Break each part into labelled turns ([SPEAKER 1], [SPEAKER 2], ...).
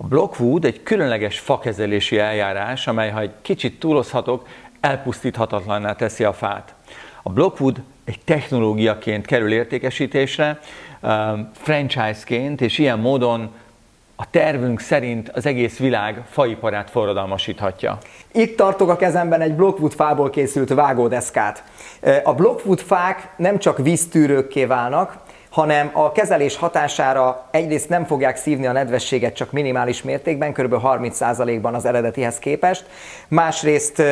[SPEAKER 1] A blockwood egy különleges fakezelési eljárás, amely, ha egy kicsit túlozhatok, elpusztíthatatlanná teszi a fát. A blockwood egy technológiaként kerül értékesítésre, franchise-ként, és ilyen módon a tervünk szerint az egész világ faiparát forradalmasíthatja.
[SPEAKER 2] Itt tartok a kezemben egy blockwood fából készült vágódeszkát. A blockwood fák nem csak víztűrőkké válnak, hanem a kezelés hatására egyrészt nem fogják szívni a nedvességet csak minimális mértékben, kb. 30%-ban az eredetihez képest, másrészt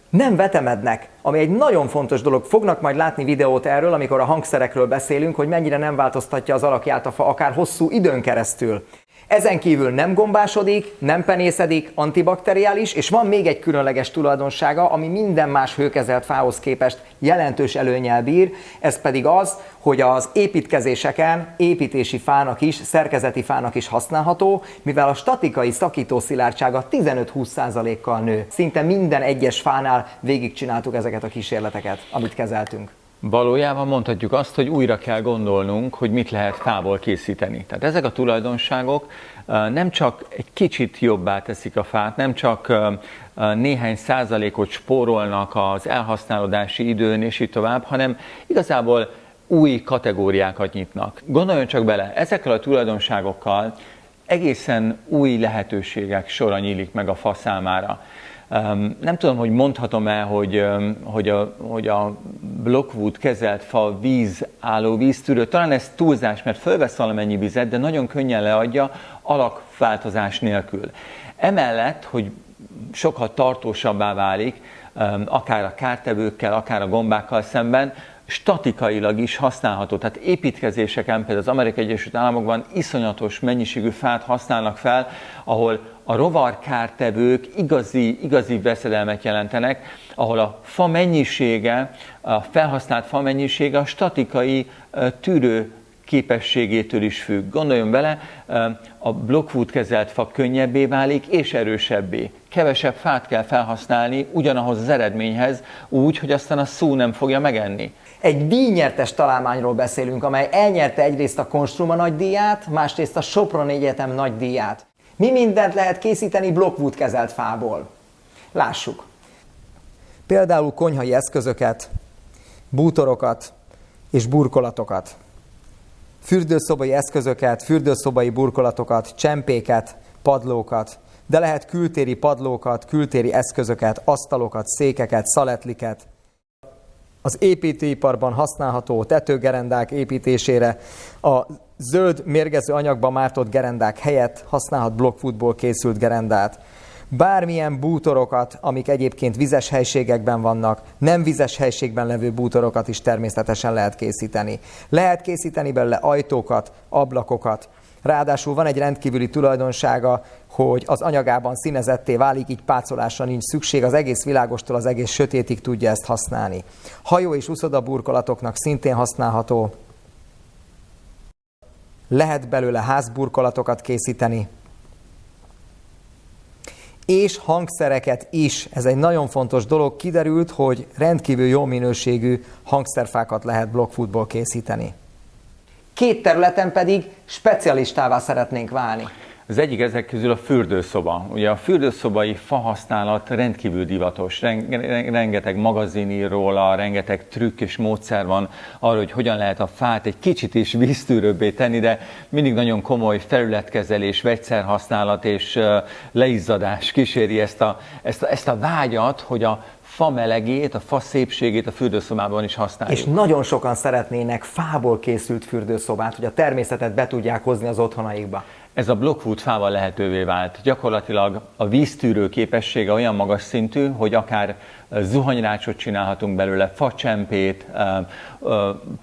[SPEAKER 2] nem vetemednek, ami egy nagyon fontos dolog. Fognak majd látni videót erről, amikor a hangszerekről beszélünk, hogy mennyire nem változtatja az alakját a fa akár hosszú időn keresztül. Ezen kívül nem gombásodik, nem penészedik, antibakteriális, és van még egy különleges tulajdonsága, ami minden más hőkezelt fához képest jelentős előnnyel bír, ez pedig az, hogy az építkezéseken építési fának is, szerkezeti fának is használható, mivel a statikai szakító szilárdsága 15-20%-kal nő. Szinte minden egyes fánál végigcsináltuk ezeket a kísérleteket, amit kezeltünk.
[SPEAKER 1] Valójában mondhatjuk azt, hogy újra kell gondolnunk, hogy mit lehet fából készíteni. Tehát ezek a tulajdonságok nem csak egy kicsit jobbá teszik a fát, nem csak néhány százalékot spórolnak az elhasználódási időn és így tovább, hanem igazából új kategóriákat nyitnak. Gondoljon csak bele, ezekkel a tulajdonságokkal egészen új lehetőségek sora nyílik meg a fa számára. Nem tudom, hogy mondhatom-e, hogy a blockwood kezelt fa vízálló víztűrő, talán ez túlzás, mert fölvesz valamennyi vizet, de nagyon könnyen leadja alakváltozás nélkül. Emellett, hogy sokkal tartósabbá válik, akár a kártevőkkel, akár a gombákkal szemben, statikailag is használható. Tehát építkezéseken, például az Amerikai Egyesült Államokban iszonyatos mennyiségű fát használnak fel, ahol a rovarkártevők igazi veszedelmet jelentenek, ahol a fa mennyisége, a felhasznált fa mennyisége a statikai tűrő képességétől is függ. Gondoljon bele, a blockwood kezelt fa könnyebbé válik és erősebbé. Kevesebb fát kell felhasználni ugyanahoz az eredményhez, úgy, hogy aztán a szú nem fogja megenni.
[SPEAKER 2] Egy díjnyertes találmányról beszélünk, amely elnyerte egyrészt a Konstruma nagydíját, másrészt a Soproni Egyetem nagydíját. Mi mindent lehet készíteni blockwood kezelt fából? Lássuk. Például konyhai eszközöket, bútorokat és burkolatokat. Fürdőszobai eszközöket, fürdőszobai burkolatokat, csempéket, padlókat, de lehet kültéri padlókat, kültéri eszközöket, asztalokat, székeket, szaletliket. Az építőiparban használható tetőgerendák építésére a zöld mérgező anyagban mártott gerendák helyett használhat blockwoodból készült gerendát. Bármilyen bútorokat, amik egyébként vizes helységekben vannak, nem vizes helységben levő bútorokat is természetesen lehet készíteni. Lehet készíteni belőle ajtókat, ablakokat. Ráadásul van egy rendkívüli tulajdonsága, hogy az anyagában színezetté válik, így pácolásra nincs szükség, az egész világostól az egész sötétig tudja ezt használni. Hajó és uszoda burkolatoknak szintén használható. Lehet belőle házburkolatokat készíteni. És hangszereket is. Ez egy nagyon fontos dolog. Kiderült, hogy rendkívül jó minőségű hangszerfákat lehet blockwoodból készíteni. Két területen pedig specialistává szeretnénk válni.
[SPEAKER 1] Az egyik ezek közül a fürdőszoba. Ugye a fürdőszobai fahasználat rendkívül divatos. Rengeteg magazin ír róla, rengeteg trükk és módszer van arra, hogy hogyan lehet a fát egy kicsit is víztűrőbbé tenni, de mindig nagyon komoly felületkezelés, vegyszerhasználat és leizzadás kíséri ezt a vágyat, hogy a fa melegét, a fa szépségét a fürdőszobában is használjuk.
[SPEAKER 2] És nagyon sokan szeretnének fából készült fürdőszobát, hogy a természetet be tudják hozni az otthonaikba.
[SPEAKER 1] Ez a blockwood fával lehetővé vált. Gyakorlatilag a víztűrő képessége olyan magas szintű, hogy akár zuhanyrácsot csinálhatunk belőle, facsempét,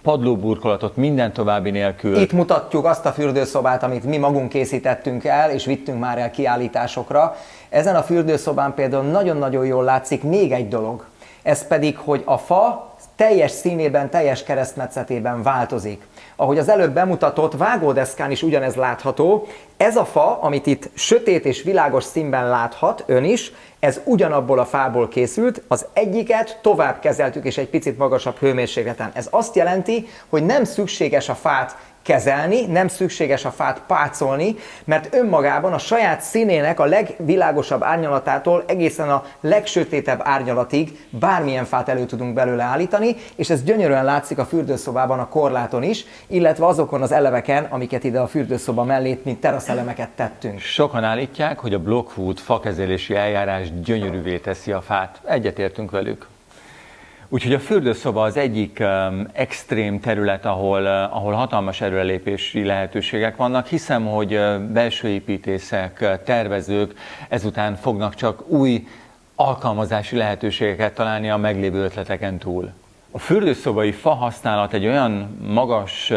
[SPEAKER 1] padlóburkolatot minden további nélkül.
[SPEAKER 2] Itt mutatjuk azt a fürdőszobát, amit mi magunk készítettünk el, és vittünk már el kiállításokra. Ezen a fürdőszobán például nagyon-nagyon jól látszik még egy dolog. Ez pedig, hogy a fa teljes színében, teljes keresztmetszetében változik. Ahogy az előbb bemutatott, vágódeszkán is ugyanez látható. Ez a fa, amit itt sötét és világos színben láthat ön is, ez ugyanabból a fából készült, az egyiket tovább kezeltük és egy picit magasabb hőmérsékleten. Ez azt jelenti, hogy nem szükséges a fát kezelni, nem szükséges a fát pácolni, mert önmagában a saját színének a legvilágosabb árnyalatától egészen a legsötétebb árnyalatig bármilyen fát elő tudunk belőle állítani, és ez gyönyörűen látszik a fürdőszobában a korláton is, illetve azokon az elemeken, amiket ide a fürdőszoba mellé, mint teraszelemeket tettünk.
[SPEAKER 1] Sokan állítják, hogy a Blockwood fakezelési eljárás gyönyörűvé teszi a fát. Egyetértünk velük. Úgyhogy a fürdőszoba az egyik extrém terület, ahol hatalmas előrelépési lehetőségek vannak. Hiszem, hogy belső építészek, tervezők ezután fognak csak új alkalmazási lehetőségeket találni a meglévő ötleteken túl. A fürdőszobai fa használat egy olyan magas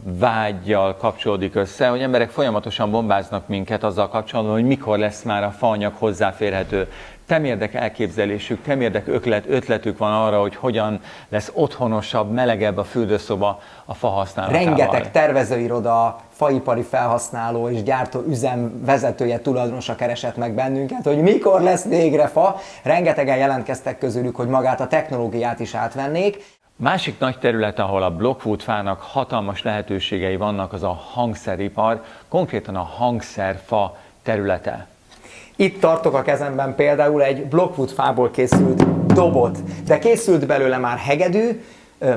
[SPEAKER 1] vággyal kapcsolódik össze, hogy emberek folyamatosan bombáznak minket azzal kapcsolatban, hogy mikor lesz már a faanyag hozzáférhető. Temérdek elképzelésük, temérdek ötletük van arra, hogy hogyan lesz otthonosabb, melegebb a fürdőszoba a fa használatával.
[SPEAKER 2] Rengeteg tervezőiroda, faipari felhasználó és gyártó üzem vezetője, tulajdonosa keresett meg bennünket, hogy mikor lesz végre fa. Rengetegen jelentkeztek közülük, hogy magát a technológiát is átvennék.
[SPEAKER 1] Másik nagy terület, ahol a Blockwood fának hatalmas lehetőségei vannak, az a hangszeripar, konkrétan a hangszerfa területe.
[SPEAKER 2] Itt tartok a kezemben például egy Blockwood fából készült dobot, de készült belőle már hegedű,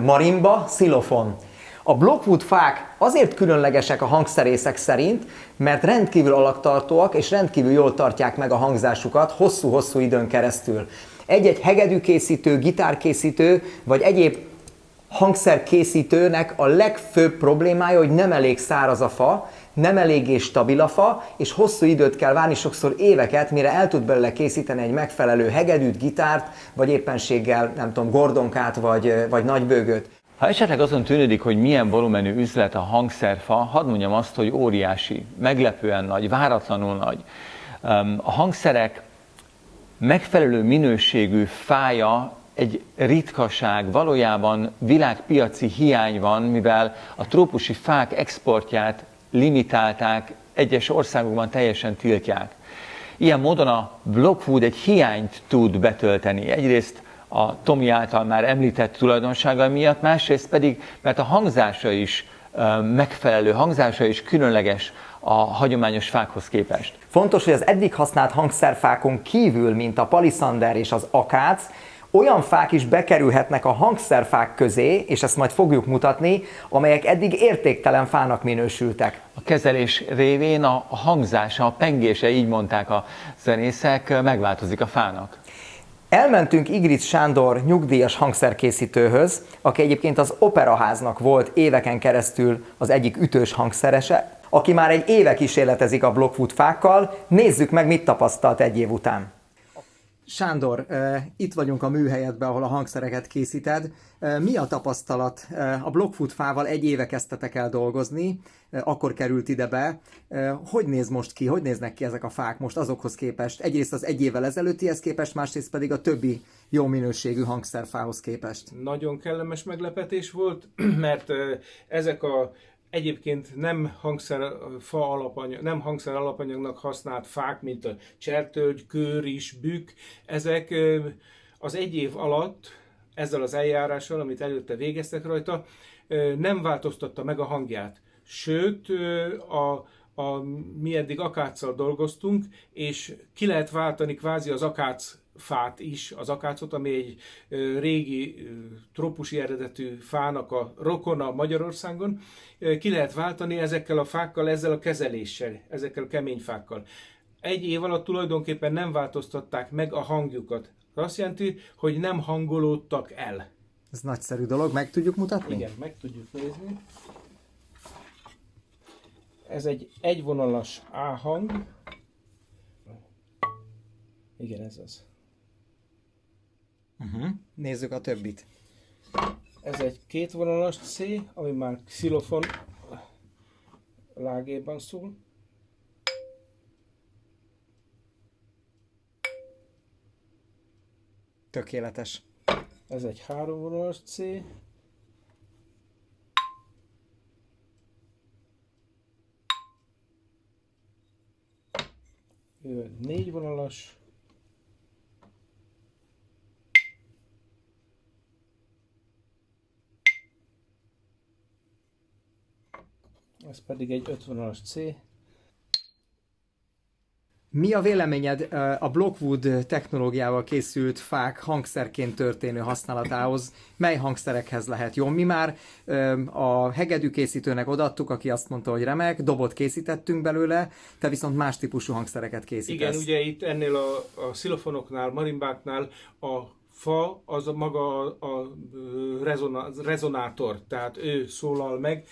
[SPEAKER 2] marimba, xilofon. A Blockwood fák azért különlegesek a hangszerészek szerint, mert rendkívül alaktartóak és rendkívül jól tartják meg a hangzásukat hosszú-hosszú időn keresztül. Egy-egy hegedűkészítő, gitárkészítő vagy egyéb hangszerkészítőnek a legfőbb problémája, hogy nem elég száraz a fa, nem eléggé stabil a fa, és hosszú időt kell várni, sokszor éveket, mire el tud belőle készíteni egy megfelelő hegedűt, gitárt, vagy éppenséggel, nem tudom, gordonkát, vagy nagybőgőt.
[SPEAKER 1] Ha esetleg azon tűnődik, hogy milyen volumenű üzlet a hangszerfa, hadd mondjam azt, hogy óriási, meglepően nagy, váratlanul nagy. A hangszerek megfelelő minőségű fája egy ritkaság, valójában világpiaci hiány van, mivel a trópusi fák exportját limitálták, egyes országokban teljesen tiltják. Ilyen módon a Blockwood egy hiányt tud betölteni. Egyrészt a Tomi által már említett tulajdonságai miatt, másrészt pedig, mert a hangzása is megfelelő, hangzása is különleges a hagyományos fákhoz képest.
[SPEAKER 2] Fontos, hogy az eddig használt hangszerfákon kívül, mint a paliszander és az akác, olyan fák is bekerülhetnek a hangszerfák közé, és ezt majd fogjuk mutatni, amelyek eddig értéktelen fának minősültek.
[SPEAKER 1] A kezelés révén a hangzása, a pengése, így mondták a zenészek, megváltozik a fának.
[SPEAKER 2] Elmentünk Igric Sándor nyugdíjas hangszerkészítőhöz, aki egyébként az Operaháznak volt éveken keresztül az egyik ütős hangszerese, aki már egy éve kísérletezik a Blockwood fákkal. Nézzük meg, mit tapasztalt egy év után. Sándor, itt vagyunk a műhelyedben, ahol a hangszereket készíted. Mi a tapasztalat? A Blockwood fával egy éve kezdtetek el dolgozni, akkor került ide be. Hogy néz most ki? Hogy néznek ki ezek a fák most azokhoz képest? Egyrészt az egy évvel ezelőttihez képest, másrészt pedig a többi jó minőségű hangszerfához képest.
[SPEAKER 3] Nagyon kellemes meglepetés volt, mert ezek a egyébként nem hangszer alapanyagnak használt fák, mint a csertölgy, kőris, bükk, ezek az egy év alatt ezzel az eljárással, amit előtte végeztek rajta, nem változtatta meg a hangját. Sőt, mi eddig akáccal dolgoztunk, és ki lehet váltani kvázi az akác fát is, az akácot, ami egy régi trópusi eredetű fának a rokona Magyarországon, ki lehet váltani ezekkel a fákkal, ezzel a kezeléssel, ezekkel a kemény fákkal. Egy év alatt tulajdonképpen nem változtatták meg a hangjukat. Ez azt jelenti, hogy nem hangolódtak el.
[SPEAKER 2] Ez nagyszerű dolog, meg tudjuk mutatni?
[SPEAKER 3] Igen, meg tudjuk nézni. Ez egy egyvonalas A hang. Igen, ez az.
[SPEAKER 2] Nézzük a többit.
[SPEAKER 3] Ez egy kétvonalas C, ami már xilofon lágében szól.
[SPEAKER 2] Tökéletes.
[SPEAKER 3] Ez egy háromvonalas C. Ő négyvonalas. Ez pedig egy 50-as C.
[SPEAKER 2] Mi a véleményed a Blockwood technológiával készült fák hangszerként történő használatához? Mely hangszerekhez lehet jó? Mi már a hegedűkészítőnek odaadtuk, aki azt mondta, hogy remek, dobot készítettünk belőle, te viszont más típusú hangszereket készítesz.
[SPEAKER 3] Igen, ugye itt ennél a xilofonoknál, marimbáknál a fa az maga a rezonátor, tehát ő szólal meg,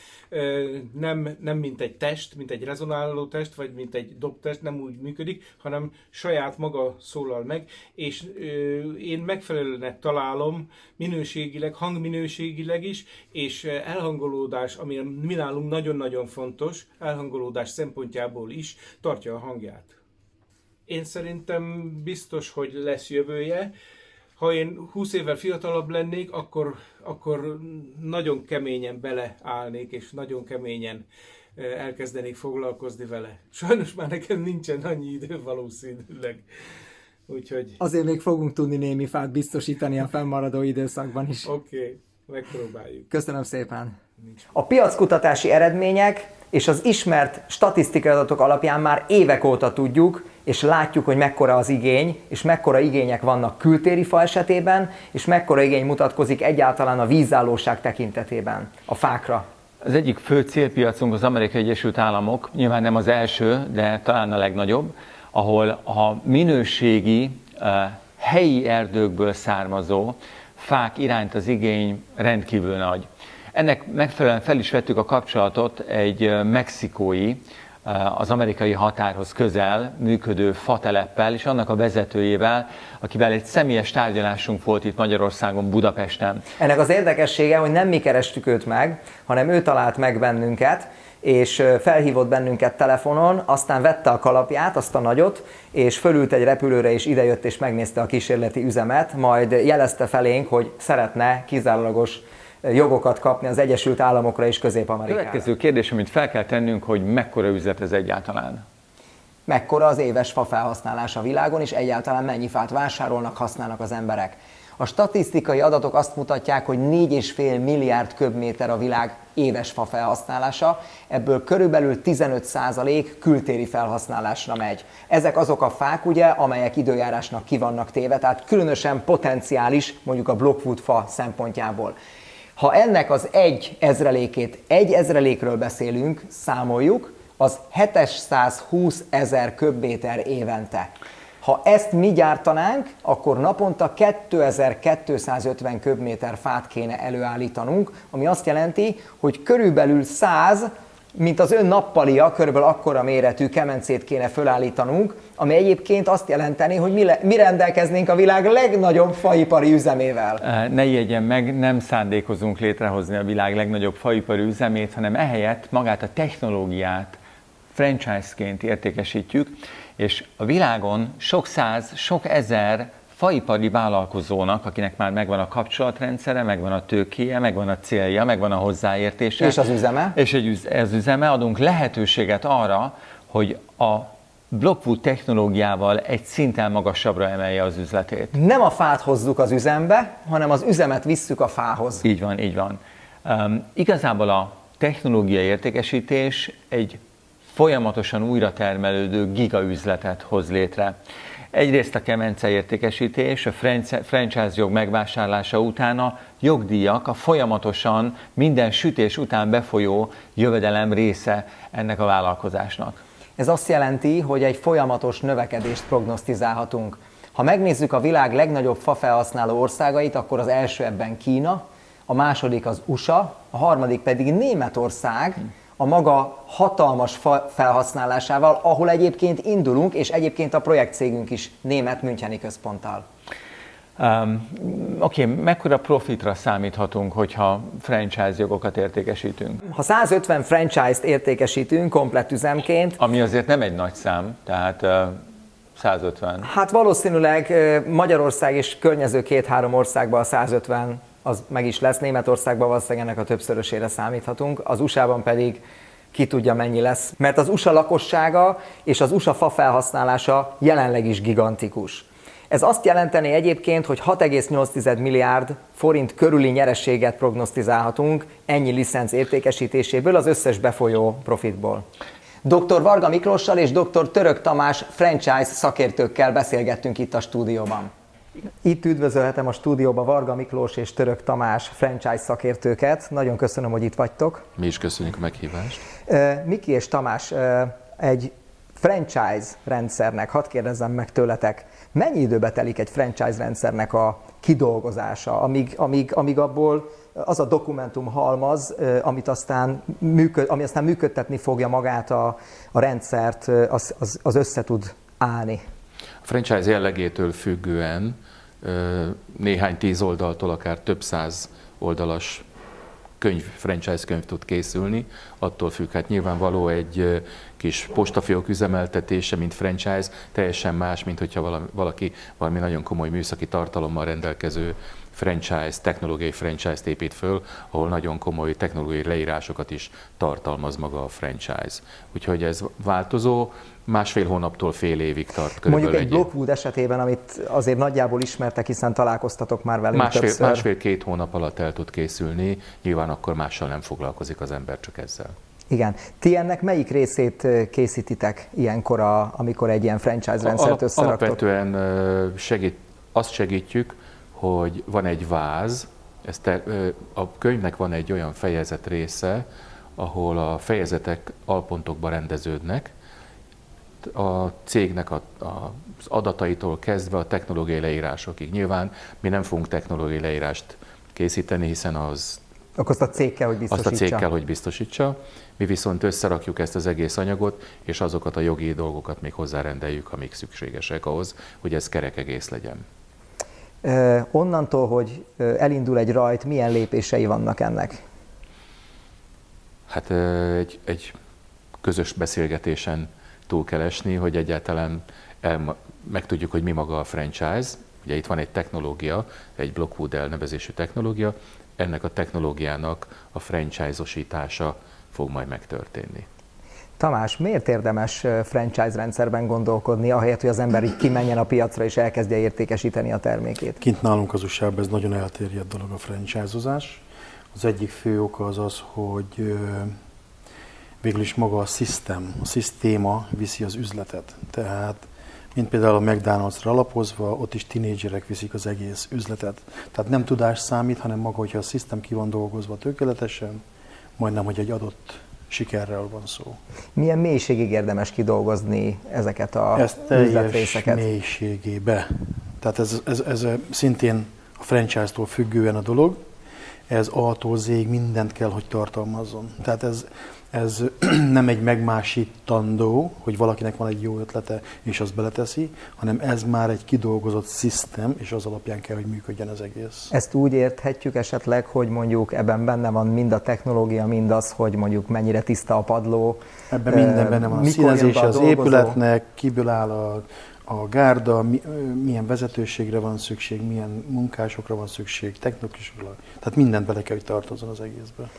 [SPEAKER 3] nem mint egy test, mint egy rezonáló test, vagy mint egy dobtest, nem úgy működik, hanem saját maga szólal meg, és én megfelelőnek találom minőségileg, hangminőségileg is, és elhangolódás, ami mi nálunk nagyon-nagyon fontos, elhangolódás szempontjából is tartja a hangját. Én szerintem biztos, hogy lesz jövője. Ha én 20 évvel fiatalabb lennék, akkor nagyon keményen beleállnék, és nagyon keményen elkezdenék foglalkozni vele. Sajnos már nekem nincsen annyi idő valószínűleg. Úgyhogy...
[SPEAKER 2] Azért még fogunk tudni némi fát biztosítani a fennmaradó időszakban is.
[SPEAKER 3] Oké, megpróbáljuk.
[SPEAKER 2] Köszönöm szépen. A piackutatási eredmények és az ismert statisztikai adatok alapján már évek óta tudjuk, és látjuk, hogy mekkora az igény, és mekkora igények vannak kültéri fa esetében, és mekkora igény mutatkozik egyáltalán a vízállóság tekintetében a fákra.
[SPEAKER 1] Az egyik fő célpiacunk az Amerikai Egyesült Államok, nyilván nem az első, de talán a legnagyobb, ahol a minőségi, helyi erdőkből származó fák iránt az igény rendkívül nagy. Ennek megfelelően fel is vettük a kapcsolatot egy mexikói, az amerikai határhoz közel működő fateleppel és annak a vezetőjével, akivel egy személyes tárgyalásunk volt itt Magyarországon, Budapesten.
[SPEAKER 2] Ennek az érdekessége, hogy nem mi kerestük őt meg, hanem ő talált meg bennünket, és felhívott bennünket telefonon, aztán vette a kalapját, azt a nagyot, és fölült egy repülőre, és idejött, és megnézte a kísérleti üzemet, majd jelezte felénk, hogy szeretne kizárólagos jogokat kapni az Egyesült Államokra és Közép-Amerikára.
[SPEAKER 1] Következő kérdés, amit fel kell tennünk, hogy mekkora üzlet ez egyáltalán?
[SPEAKER 2] Mekkora az éves fa felhasználás a világon, és egyáltalán mennyi fát vásárolnak, használnak az emberek. A statisztikai adatok azt mutatják, hogy 4,5 milliárd köbméter a világ éves fa felhasználása, ebből körülbelül 15% kültéri felhasználásra megy. Ezek azok a fák, ugye, amelyek időjárásnak ki vannak téve, tehát különösen potenciális mondjuk a Blockwood fa szempontjából. Ha ennek az 1/1000-ről beszélünk, számoljuk, az 720 000 köbméter évente. Ha ezt mi gyártanánk, akkor naponta 2250 köbméter fát kéne előállítanunk, ami azt jelenti, hogy körülbelül 100, mint az ön nappalia, körülbelül akkora méretű kemencét kéne fölállítanunk, ami egyébként azt jelenteni, hogy mi rendelkeznénk a világ legnagyobb faipari üzemével.
[SPEAKER 1] Ne ijedjen meg, nem szándékozunk létrehozni a világ legnagyobb faipari üzemét, hanem ehelyett magát a technológiát franchise-ként értékesítjük, és a világon sok száz, sok ezer faipari vállalkozónak, akinek már megvan a kapcsolatrendszere, megvan a tőkéje, megvan a célja, megvan a hozzáértése.
[SPEAKER 2] És az üzeme.
[SPEAKER 1] És az üzeme, adunk lehetőséget arra, hogy a Blockwood technológiával egy szinten magasabbra emelje az üzletét.
[SPEAKER 2] Nem a fát hozzuk az üzembe, hanem az üzemet visszük a fához.
[SPEAKER 1] Így van, így van. Igazából a technológiai értékesítés egy folyamatosan újra termelődő gigaüzletet hoz létre. Egyrészt a kemence értékesítés, a franchise jog megvásárlása után a jogdíjak, a folyamatosan minden sütés után befolyó jövedelem része ennek a vállalkozásnak.
[SPEAKER 2] Ez azt jelenti, hogy egy folyamatos növekedést prognosztizálhatunk. Ha megnézzük a világ legnagyobb fafelhasználó országait, akkor az első ebben Kína, a második az USA, a harmadik pedig Németország, a maga hatalmas felhasználásával, ahol egyébként indulunk, és egyébként a projektcégünk is német müncheni központtal.
[SPEAKER 1] Oké, mekkora profitra számíthatunk, hogyha franchise jogokat értékesítünk?
[SPEAKER 2] Ha 150 franchise-t értékesítünk komplett üzemként,
[SPEAKER 1] ami azért nem egy nagy szám, tehát 150.
[SPEAKER 2] Hát valószínűleg Magyarország és környező 2-3 országban a 150 az meg is lesz, Németországban valószínűleg ennek a többszörösére számíthatunk, az USA-ban pedig ki tudja mennyi lesz, mert az USA lakossága és az USA fa felhasználása jelenleg is gigantikus. Ez azt jelenteni egyébként, hogy 6,8 milliárd forint körüli nyereséget prognosztizálhatunk ennyi licenc értékesítéséből, az összes befolyó profitból. Dr. Varga Miklóssal és dr. Török Tamás franchise szakértőkkel beszélgettünk itt a stúdióban. Itt üdvözölhetem a stúdióban Varga Miklós és Török Tamás franchise szakértőket. Nagyon köszönöm, hogy itt vagytok.
[SPEAKER 4] Mi is köszönjük a meghívást.
[SPEAKER 2] Miki és Tamás, egy franchise rendszernek, hadd kérdezzem meg tőletek, mennyi időbe telik egy franchise rendszernek a kidolgozása, amíg abból az a dokumentum halmaz, ami aztán működtetni fogja magát a rendszert, az össze tud állni?
[SPEAKER 4] A franchise jellegétől függően néhány 10 oldaltól akár több 100 oldalas franchise könyv tud készülni, attól függ, hát nyilvánvaló egy kis postafiók üzemeltetése, mint franchise, teljesen más, mint hogyha valaki valami nagyon komoly műszaki tartalommal rendelkező franchise, technológiai franchise-t épít föl, ahol nagyon komoly technológiai leírásokat is tartalmaz maga a franchise. Úgyhogy ez változó, másfél hónaptól fél évig tart körülbelül.
[SPEAKER 2] Mondjuk egy Blockwood esetében, amit azért nagyjából ismertek, hiszen találkoztatok már velünk többször.
[SPEAKER 4] Másfél-két hónap alatt el tud készülni, nyilván akkor mással nem foglalkozik az ember, csak ezzel.
[SPEAKER 2] Igen. Ti ennek melyik részét készítitek ilyenkor, amikor egy ilyen franchise rendszert összeraktok?
[SPEAKER 4] Alapvetően azt segítjük, hogy van egy váz, a könyvnek van egy olyan fejezet része, ahol a fejezetek alpontokba rendeződnek, a cégnek az adataitól kezdve a technológiai leírásokig. Nyilván mi nem fogunk technológiai leírást készíteni, hiszen
[SPEAKER 2] akkor azt a cég kell, hogy biztosítsa.
[SPEAKER 4] Azt a cég kell, hogy biztosítsa. Mi viszont összerakjuk ezt az egész anyagot, és azokat a jogi dolgokat még hozzárendeljük, amik szükségesek ahhoz, hogy ez kerek egész legyen.
[SPEAKER 2] Onnantól, hogy elindul egy rajt, milyen lépései vannak ennek?
[SPEAKER 4] Hát egy közös beszélgetésen túl kell esni, hogy egyáltalán megtudjuk, hogy mi maga a franchise. Ugye itt van egy technológia, egy Blockwood elnevezésű technológia, ennek a technológiának a franchise-osítása fog majd megtörténni.
[SPEAKER 2] Tamás, miért érdemes franchise rendszerben gondolkodni, ahelyett, hogy az ember így kimenjen a piacra és elkezdje értékesíteni a termékét?
[SPEAKER 5] Kint nálunk az USA-ban ez nagyon elterjedt dolog a franchise-ozás. Az egyik fő oka az, hogy végül is maga a szisztéma viszi az üzletet. Tehát, mint például a McDonald's-ra alapozva, ott is tinédzserek viszik az egész üzletet. Tehát nem tudás számít, hanem maga, hogyha a szisztém ki van dolgozva tökéletesen, majdnem, hogy egy adott sikerrel van szó.
[SPEAKER 2] Milyen mélységig érdemes kidolgozni ezeket a üzletrészeket?
[SPEAKER 5] Teljes mélységébe. Tehát ez szintén a franchise-tól függően a dolog. Ez A-tól Z-ig mindent kell, hogy tartalmazzon. Tehát ez nem egy megmásítandó, hogy valakinek van egy jó ötlete, és azt beleteszi, hanem ez már egy kidolgozott szisztém, és az alapján kell, hogy működjön az egész.
[SPEAKER 2] Ezt úgy érthetjük esetleg, hogy mondjuk ebben benne van mind a technológia, mind az, hogy mondjuk mennyire tiszta a padló.
[SPEAKER 5] Ebben minden benne van, a színezése az épületnek, kiből áll a gárda, milyen vezetőségre van szükség, milyen munkásokra van szükség, technikusokra. Tehát mindent bele kell, hogy tartozzon az egészbe.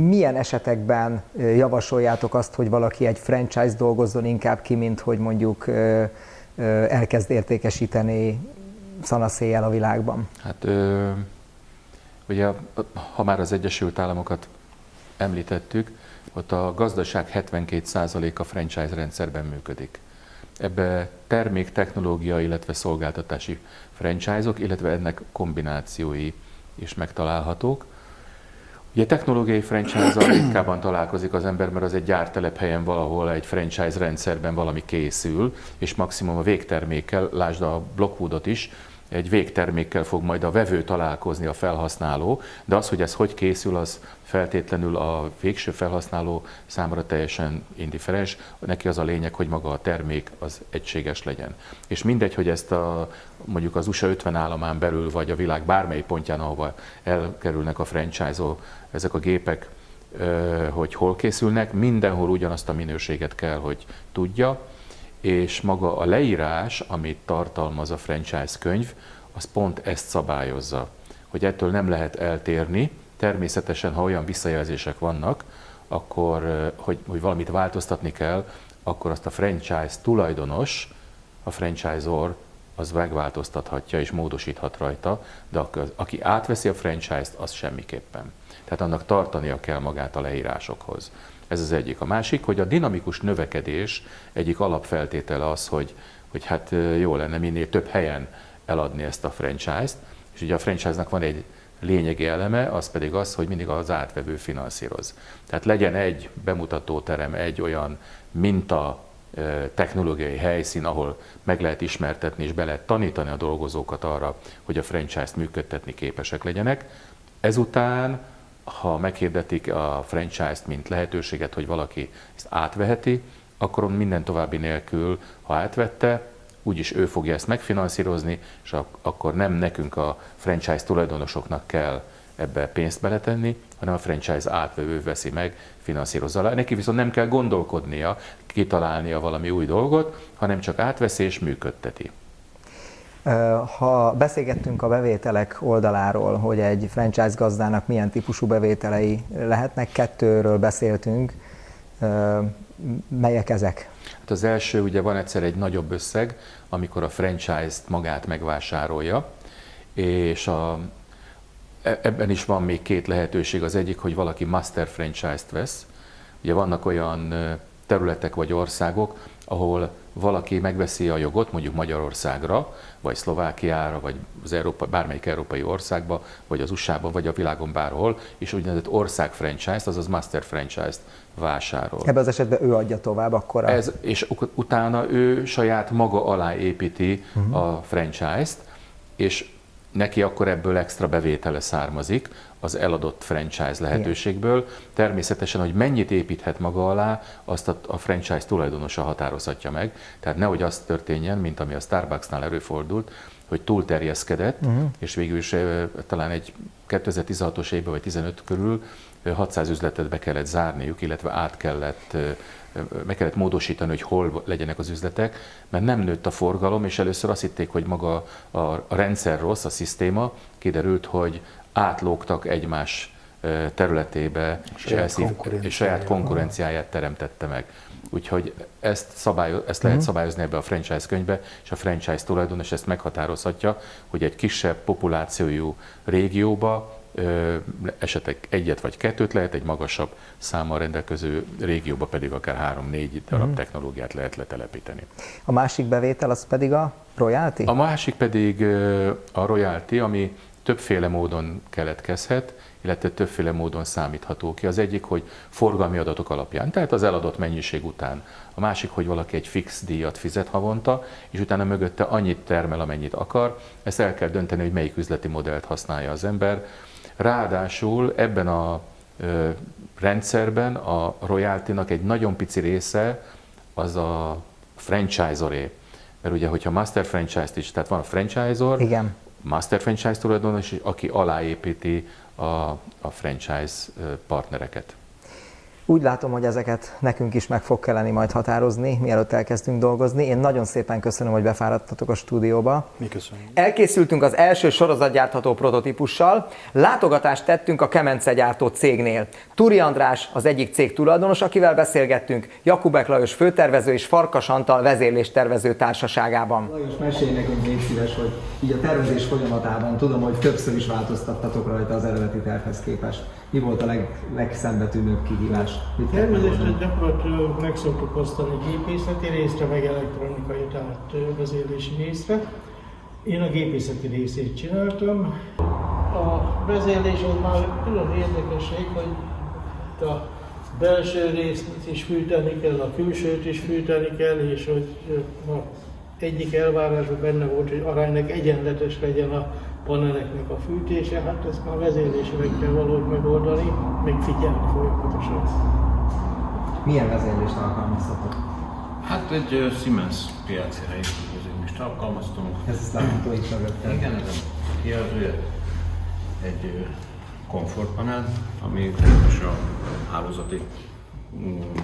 [SPEAKER 2] Milyen esetekben javasoljátok azt, hogy valaki egy franchise dolgozzon inkább ki, mint hogy mondjuk elkezd értékesíteni szanaszéjjel a világban?
[SPEAKER 4] Hát ugye, ha már az Egyesült Államokat említettük, ott a gazdaság 72%-a franchise rendszerben működik. Ebbe termék, technológia, illetve szolgáltatási franchise-ok, illetve ennek kombinációi is megtalálhatók. Ugye technológiai franchise-zal ritkában találkozik az ember, mert az egy gyártelephelyen valahol egy franchise rendszerben valami készül, és maximum a végtermékkel, lásd a Blockwoodot is, egy végtermékkel fog majd a vevő találkozni, a felhasználó, de az, hogy ez hogy készül, az feltétlenül a végső felhasználó számára teljesen indifferens. Neki az a lényeg, hogy maga a termék az egységes legyen. És mindegy, hogy ezt mondjuk az USA 50 államán belül, vagy a világ bármely pontján, ahova elkerülnek a franchise-ol, ezek a gépek, hogy hol készülnek, mindenhol ugyanazt a minőséget kell, hogy tudja, és maga a leírás, amit tartalmaz a franchise könyv, az pont ezt szabályozza, hogy ettől nem lehet eltérni. Természetesen, ha olyan visszajelzések vannak, akkor, hogy valamit változtatni kell, akkor azt a franchise tulajdonos, a franchisor az megváltoztathatja és módosíthat rajta, de aki átveszi a franchise-t, az semmiképpen. Tehát annak tartania kell magát a leírásokhoz. Ez az egyik. A másik, hogy a dinamikus növekedés egyik alapfeltétele az, hogy hát jó lenne minél több helyen eladni ezt a franchise-t, és ugye a franchise-nak van egy lényegi eleme, az pedig az, hogy mindig az átvevő finanszíroz. Tehát legyen egy bemutatóterem, egy olyan minta technológiai helyszín, ahol meg lehet ismertetni és be lehet tanítani a dolgozókat arra, hogy a franchise-t működtetni képesek legyenek. Ezután, ha meghirdetik a franchise-t, mint lehetőséget, hogy valaki ezt átveheti, akkor minden további nélkül, ha átvette, úgyis ő fogja ezt megfinanszírozni, és akkor nem nekünk a franchise tulajdonosoknak kell ebbe pénzt beletenni, hanem a franchise átvevő veszi meg, finanszírozza le. Neki viszont nem kell gondolkodnia, kitalálnia valami új dolgot, hanem csak átveszi és működteti.
[SPEAKER 2] Ha beszélgettünk a bevételek oldaláról, hogy egy franchise gazdának milyen típusú bevételei lehetnek, kettőről beszéltünk, melyek ezek?
[SPEAKER 4] Hát az első, ugye van egyszer egy nagyobb összeg, amikor a franchise-t magát megvásárolja, és ebben is van még két lehetőség. Az egyik, hogy valaki master franchise-t vesz. Ugye vannak olyan területek vagy országok, ahol valaki megveszi a jogot, mondjuk Magyarországra, vagy Szlovákiára, vagy bármelyik európai országba, vagy az USA-ba, vagy a világon bárhol, és úgynevezett ország franchise-t, azaz master franchise-t vásárol.
[SPEAKER 2] Ebben az esetben ő adja tovább akkor
[SPEAKER 4] és utána ő saját maga alá építi a franchise-t, és neki akkor ebből extra bevétele származik az eladott franchise lehetőségből. Igen. Természetesen, hogy mennyit építhet maga alá, azt a franchise tulajdonosa határozhatja meg. Tehát nehogy az történjen, mint ami a Starbucksnál előfordult, hogy túlterjeszkedett, és végül is talán egy 2016-os évben vagy 15 körül 600 üzletet be kellett zárniuk, illetve meg kellett módosítani, hogy hol legyenek az üzletek, mert nem nőtt a forgalom, és először azt hitték, hogy maga a rendszer rossz, a szisztéma, kiderült, hogy átlógtak egymás területébe, és saját konkurenciáját teremtette meg. Úgyhogy ezt lehet szabályozni ebbe a franchise könyvbe, és a franchise tulajdonos ezt meghatározhatja, hogy egy kisebb populációjú régióba esetleg egyet vagy kettőt lehet, egy magasabb számmal rendelkező régióba pedig akár 3-4 darab technológiát lehet letelepíteni.
[SPEAKER 2] A másik bevétel az pedig a royalty?
[SPEAKER 4] A másik pedig a royalty, ami többféle módon keletkezhet, illetve többféle módon számítható ki. Az egyik, hogy forgalmi adatok alapján, tehát az eladott mennyiség után. A másik, hogy valaki egy fix díjat fizet havonta, és utána mögötte annyit termel, amennyit akar. Ezt el kell dönteni, hogy melyik üzleti modellt használja az ember. Ráadásul ebben a rendszerben a royalty-nak egy nagyon pici része az a franchisor-é. Mert ugye, hogyha master franchise-t is, tehát van a franchisor,
[SPEAKER 2] igen,
[SPEAKER 4] master franchise tulajdonos, aki aláépíti a franchise partnereket.
[SPEAKER 2] Úgy látom, hogy ezeket nekünk is meg fog kelleni majd határozni, mielőtt elkezdünk dolgozni. Én nagyon szépen köszönöm, hogy befáradtatok a stúdióba.
[SPEAKER 5] Mi köszönjük.
[SPEAKER 2] Elkészültünk az első sorozatgyártható prototípussal, látogatást tettünk a kemencegyártó cégnél. Turi András az egyik cég tulajdonos, akivel beszélgettünk, Jakubek Lajos főtervező és Farkas Antal vezérléstervező társaságában. Lajos, mesélj nekünk, légy szíves, hogy így a tervezés folyamatában tudom, hogy többször is változtattatok rajta az eredeti tervhez képest. Mi volt a legszembetűnőbb kihívás?
[SPEAKER 6] Természetesen gyakorlatilag meg szoktuk osztani gépészeti részre, meg elektronikai, tehát vezérlési részre. Én a gépészeti részét csináltam. A vezérlés az már külön érdekesség, hogy a belső részt is fűteni kell, a külsőt is fűteni kell, és hogy egyik elvárásban benne volt, hogy aránylag egyenletes legyen a paneleknek a fűtése, hát ezt már vezérlésileg kell valahogy megoldani, meg figyelni folyamatosan.
[SPEAKER 2] Milyen vezérlést alkalmaztatok?
[SPEAKER 7] Hát egy Siemens PLC helyzetvezérlést alkalmaztunk.
[SPEAKER 2] Ez látható itt mögöttem.
[SPEAKER 7] Igen, ez a kijelzője. Egy komfortpanel, ami és a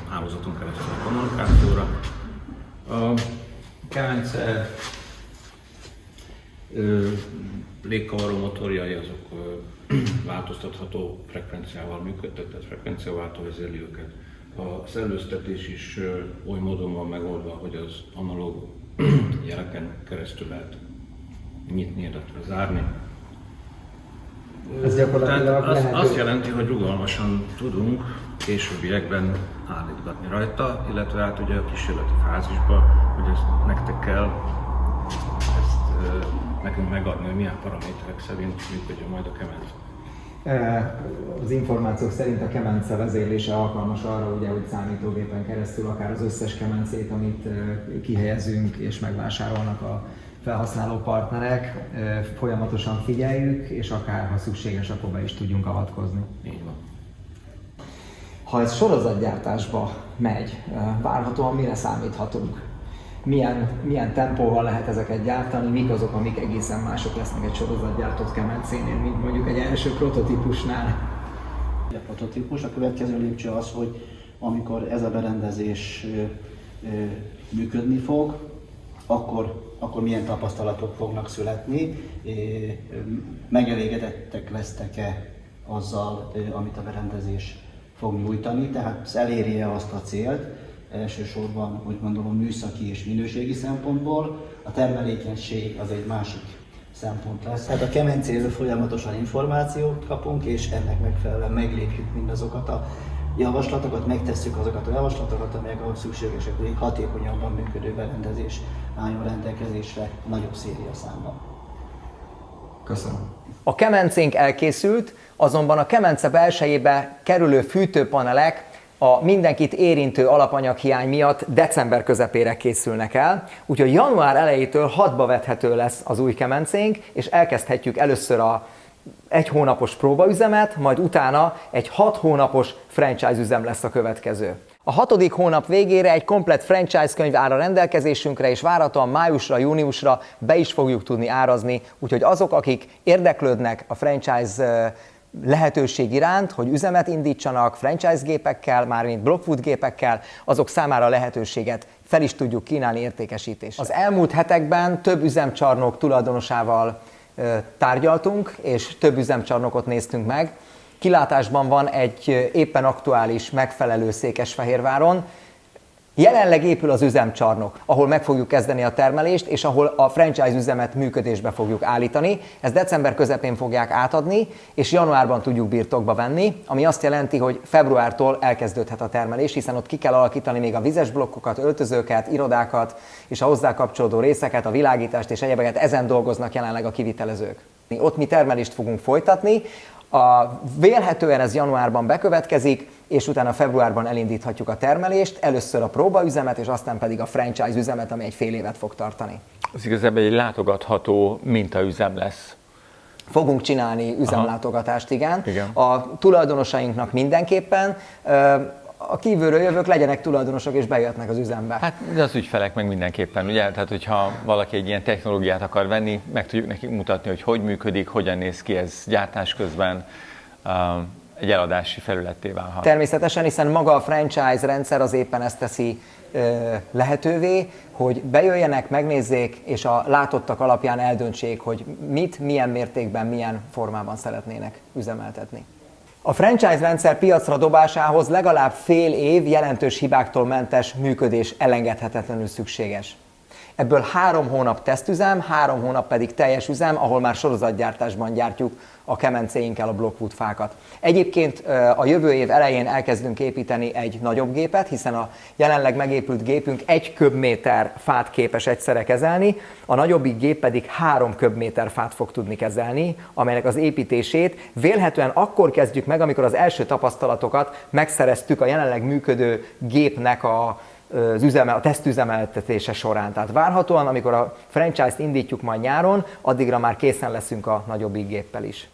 [SPEAKER 7] hálózaton keresztül a kommunikációra. A kemence légkavaró motorjai azok változtatható frekvenciával működtetett, frekvenciaváltó vezérli őket. A szellőztetés is oly módon van megoldva, hogy az analóg jeleken keresztül lehet nyitni, illetve zárni.
[SPEAKER 2] Ez gyakorlatilag
[SPEAKER 7] Tehát azt jelenti, hogy rugalmasan tudunk későbbiekben állítgatni rajta, illetve hát ugye a kísérleti fázisban, hogy ezt nektek kell nekünk megadni, hogy milyen paraméterek szerint működjön majd a kemence.
[SPEAKER 2] Az információk szerint a kemence vezérlése alkalmas arra, ugye, hogy számítógépen keresztül akár az összes kemencét, amit kihelyezünk és megvásárolnak a felhasználó partnerek, folyamatosan figyeljük, és akár, ha szükséges, akkor be is tudjunk avatkozni.
[SPEAKER 7] Így van.
[SPEAKER 2] Ha ez sorozatgyártásba megy, várhatóan mire számíthatunk? Milyen tempóval lehet ezeket gyártani, mik azok, amik egészen mások lesznek egy sorozatgyártott kemencénél, mint mondjuk egy első prototípusnál?
[SPEAKER 8] A prototípus, a következő lépcső az, hogy amikor ez a berendezés működni fog, akkor milyen tapasztalatok fognak születni, megelégedettek lesztek-e azzal, amit a berendezés fog nyújtani, tehát ez elérje azt a célt, elsősorban, úgy gondolom, műszaki és minőségi szempontból. A termelékenység az egy másik szempont lesz. Tehát a kemencéről folyamatosan információt kapunk, és ennek megfelelően meglépjük mindazokat a javaslatokat, megtesszük azokat a javaslatokat, amelyek ahhoz szükségesek, hogy egy hatékonyabban működő berendezés álljon rendelkezésre nagyobb szériaszámban.
[SPEAKER 2] Köszönöm. A kemencénk elkészült, azonban a kemence belsejébe kerülő fűtőpanelek a mindenkit érintő alapanyaghiány miatt december közepére készülnek el, úgyhogy január elejétől hatba vethető lesz az új kemencénk, és elkezdhetjük először a 1 hónapos próbaüzemet, majd utána egy 6 hónapos franchise üzem lesz a következő. A 6. hónap végére egy komplett franchise könyv áll a rendelkezésünkre, és várhatóan májusra, júniusra be is fogjuk tudni árazni, úgyhogy azok, akik érdeklődnek a franchise lehetőség iránt, hogy üzemet indítsanak franchise gépekkel, mármint Blockwood gépekkel, azok számára lehetőséget fel is tudjuk kínálni értékesítésre. Az elmúlt hetekben több üzemcsarnok tulajdonosával tárgyaltunk, és több üzemcsarnokot néztünk meg. Kilátásban van egy éppen aktuális megfelelő Székesfehérváron. Jelenleg épül az üzemcsarnok, ahol meg fogjuk kezdeni a termelést, és ahol a franchise üzemet működésbe fogjuk állítani. Ezt december közepén fogják átadni, és januárban tudjuk birtokba venni, ami azt jelenti, hogy februártól elkezdődhet a termelés, hiszen ott ki kell alakítani még a vizes blokkokat, öltözőket, irodákat, és a hozzá kapcsolódó részeket, a világítást és egyebeket, ezen dolgoznak jelenleg a kivitelezők. Ott mi termelést fogunk folytatni, vélhetően ez januárban bekövetkezik, és utána februárban elindíthatjuk a termelést, először a próbaüzemet, és aztán pedig a franchise üzemet, ami egy fél évet fog tartani.
[SPEAKER 1] Ez igazából egy látogatható mintaüzem lesz.
[SPEAKER 2] Fogunk csinálni üzemlátogatást, igen.
[SPEAKER 1] Igen.
[SPEAKER 2] A tulajdonosainknak mindenképpen, a kívülről jövők legyenek tulajdonosok és bejöhetnek az üzembe.
[SPEAKER 1] Hát de az ügyfelek meg mindenképpen, ugye? Tehát, hogyha valaki egy ilyen technológiát akar venni, meg tudjuk nekik mutatni, hogy hogy működik, hogyan néz ki ez gyártás közben, egy eladási felületté válhat. Természetesen,
[SPEAKER 2] hiszen maga a franchise rendszer az éppen ezt teszi lehetővé, hogy bejöjjenek, megnézzék, és a látottak alapján eldöntsék, hogy mit, milyen mértékben, milyen formában szeretnének üzemeltetni. A franchise rendszer piacra dobásához legalább fél év jelentős hibáktól mentes működés elengedhetetlenül szükséges. Ebből 3 hónap tesztüzem, 3 hónap pedig teljes üzem, ahol már sorozatgyártásban gyártjuk a kemencéinkkel a Blockwood fákat. Egyébként a jövő év elején elkezdünk építeni egy nagyobb gépet, hiszen a jelenleg megépült gépünk 1 köbméter fát képes egyszerre kezelni, a nagyobbik gép pedig 3 köbméter fát fog tudni kezelni, amelynek az építését vélhetően akkor kezdjük meg, amikor az első tapasztalatokat megszereztük a jelenleg működő gépnek a tesztüzemeltetése során. Tehát várhatóan, amikor a franchise-t indítjuk majd nyáron, addigra már készen leszünk a nagyobbik géppel is.